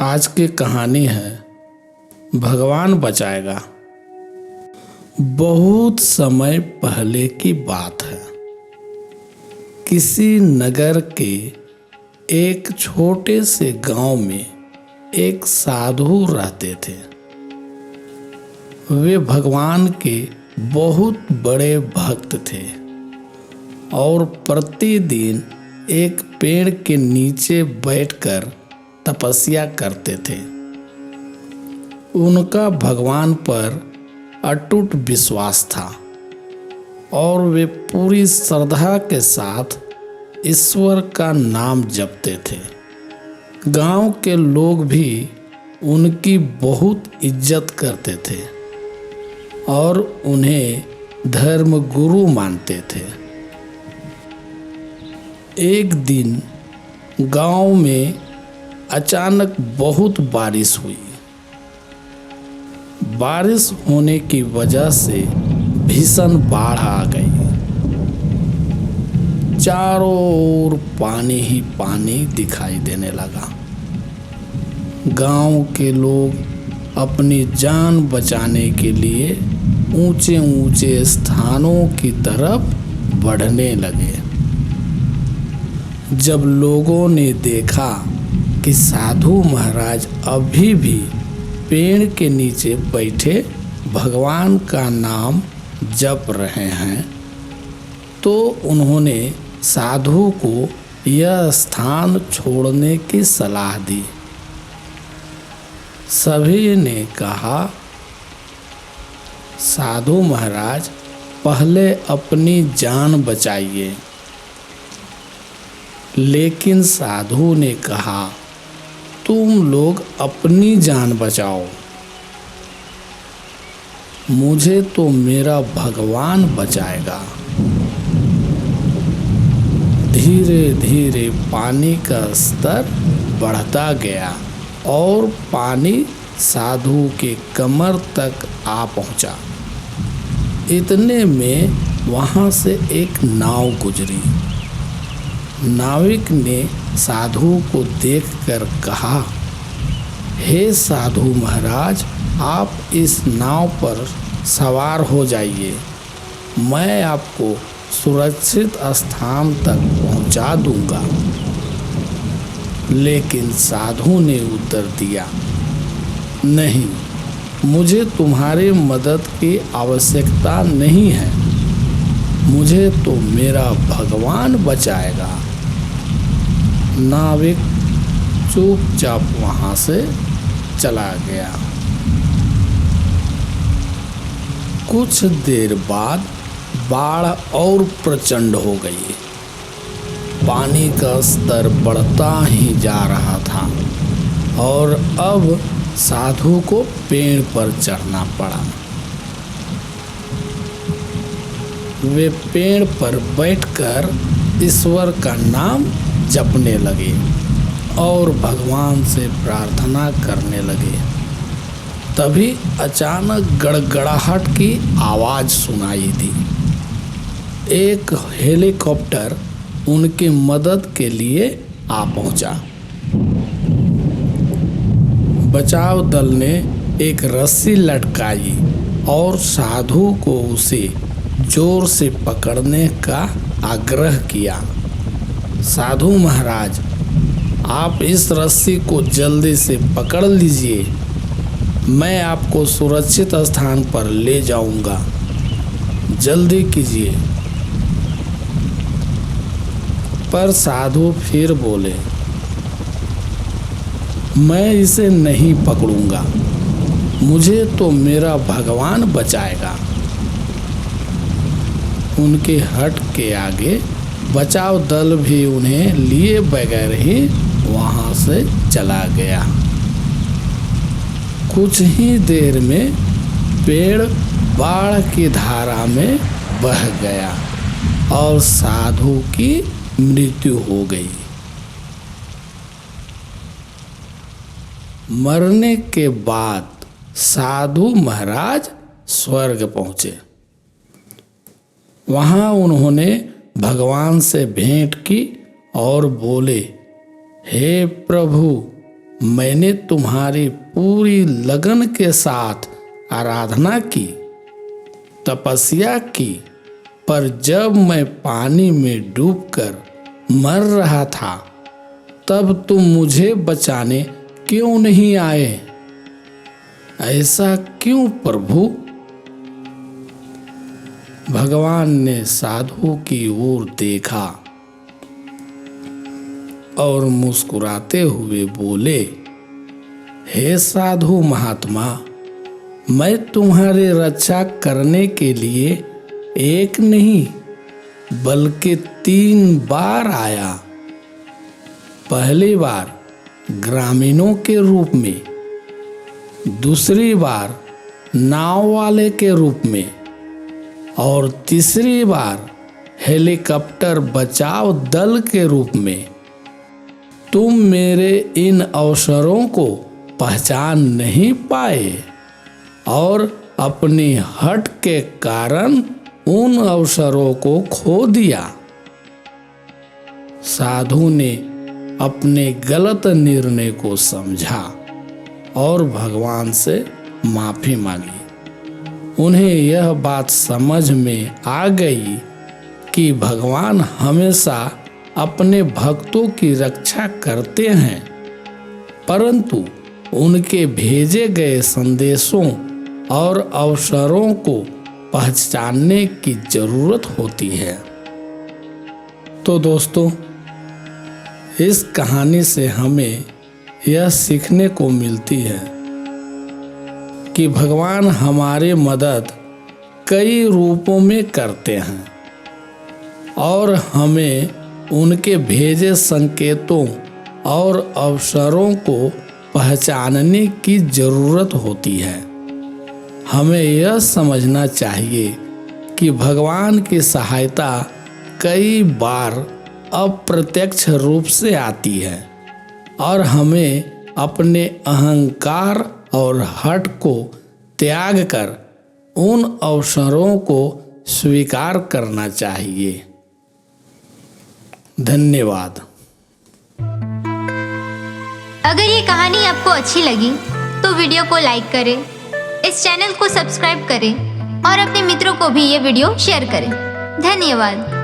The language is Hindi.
आज की कहानी है भगवान बचाएगा। बहुत समय पहले की बात है। किसी नगर के एक छोटे से गांव में एक साधु रहते थे। वे भगवान के बहुत बड़े भक्त थे और प्रतिदिन एक पेड़ के नीचे बैठकर तपस्या करते थे। उनका भगवान पर अटूट विश्वास था और वे पूरी श्रद्धा के साथ ईश्वर का नाम जपते थे। गांव के लोग भी उनकी बहुत इज्जत करते थे और उन्हें धर्म गुरु मानते थे। एक दिन गांव में अचानक बहुत बारिश हुई। बारिश होने की वजह से भीषण बाढ़ आ गई। चारों ओर पानी ही पानी दिखाई देने लगा। गांव के लोग अपनी जान बचाने के लिए ऊंचे ऊंचे स्थानों की तरफ बढ़ने लगे। जब लोगों ने देखा कि साधु महाराज अभी भी पेड़ के नीचे बैठे भगवान का नाम जप रहे हैं, तो उन्होंने साधु को यह स्थान छोड़ने की सलाह दी। सभी ने कहा, साधु महाराज पहले अपनी जान बचाइए। लेकिन साधु ने कहा, तुम लोग अपनी जान बचाओ, मुझे तो मेरा भगवान बचाएगा। धीरे धीरे पानी का स्तर बढ़ता गया और पानी साधु के कमर तक आ पहुंचा। इतने में वहां से एक नाव गुजरी। नाविक ने साधु को देखकर कहा, हे साधु महाराज, आप इस नाव पर सवार हो जाइए, मैं आपको सुरक्षित स्थान तक पहुंचा दूंगा। लेकिन साधु ने उत्तर दिया, नहीं, मुझे तुम्हारी मदद की आवश्यकता नहीं है, मुझे तो मेरा भगवान बचाएगा। नाविक चुपचाप वहां से चला गया। कुछ देर बाद बाढ़ और प्रचंड हो गई। पानी का स्तर बढ़ता ही जा रहा था और अब साधु को पेड़ पर चढ़ना पड़ा। वे पेड़ पर बैठकर ईश्वर का नाम जपने लगे और भगवान से प्रार्थना करने लगे। तभी अचानक गड़गड़ाहट की आवाज सुनाई दी। एक हेलीकॉप्टर उनकी मदद के लिए आ पहुंचा। बचाव दल ने एक रस्सी लटकाई और साधु को उसे जोर से पकड़ने का आग्रह किया। साधु महाराज, आप इस रस्सी को जल्दी से पकड़ लीजिए, मैं आपको सुरक्षित स्थान पर ले जाऊंगा, जल्दी कीजिए। पर साधु फिर बोले, मैं इसे नहीं पकड़ूंगा, मुझे तो मेरा भगवान बचाएगा। उनके हट के आगे बचाव दल भी उन्हें लिए बगैर ही वहां से चला गया। कुछ ही देर में पेड़ बाढ़ की धारा में बह गया और साधु की मृत्यु हो गई। मरने के बाद साधु महाराज स्वर्ग पहुंचे। वहां उन्होंने भगवान से भेंट की और बोले, हे प्रभु, मैंने तुम्हारी पूरी लगन के साथ आराधना की, तपस्या की, पर जब मैं पानी में डूबकर मर रहा था तब तुम मुझे बचाने क्यों नहीं आए? ऐसा क्यों प्रभु? भगवान ने साधु की ओर देखा और मुस्कुराते हुए बोले, हे साधु महात्मा, मैं तुम्हारी रक्षा करने के लिए एक नहीं बल्कि 3 बार आया। पहली बार ग्रामीणों के रूप में, दूसरी बार नाव वाले के रूप में और तीसरी बार हेलीकॉप्टर बचाव दल के रूप में। तुम मेरे इन अवसरों को पहचान नहीं पाए और अपनी हट के कारण उन अवसरों को खो दिया। साधु ने अपने गलत निर्णय को समझा और भगवान से माफी मांगी। उन्हें यह बात समझ में आ गई कि भगवान हमेशा अपने भक्तों की रक्षा करते हैं, परंतु उनके भेजे गए संदेशों और अवसरों को पहचानने की जरूरत होती है। तो दोस्तों, इस कहानी से हमें यह सीखने को मिलती है कि भगवान हमारी मदद कई रूपों में करते हैं और हमें उनके भेजे संकेतों और अवसरों को पहचानने की जरूरत होती है। हमें यह समझना चाहिए कि भगवान की सहायता कई बार अप्रत्यक्ष रूप से आती है और हमें अपने अहंकार और हठ को त्याग कर उन अवसरों को स्वीकार करना चाहिए। धन्यवाद। अगर ये कहानी आपको अच्छी लगी तो वीडियो को लाइक करें, इस चैनल को सब्सक्राइब करें और अपने मित्रों को भी ये वीडियो शेयर करें। धन्यवाद।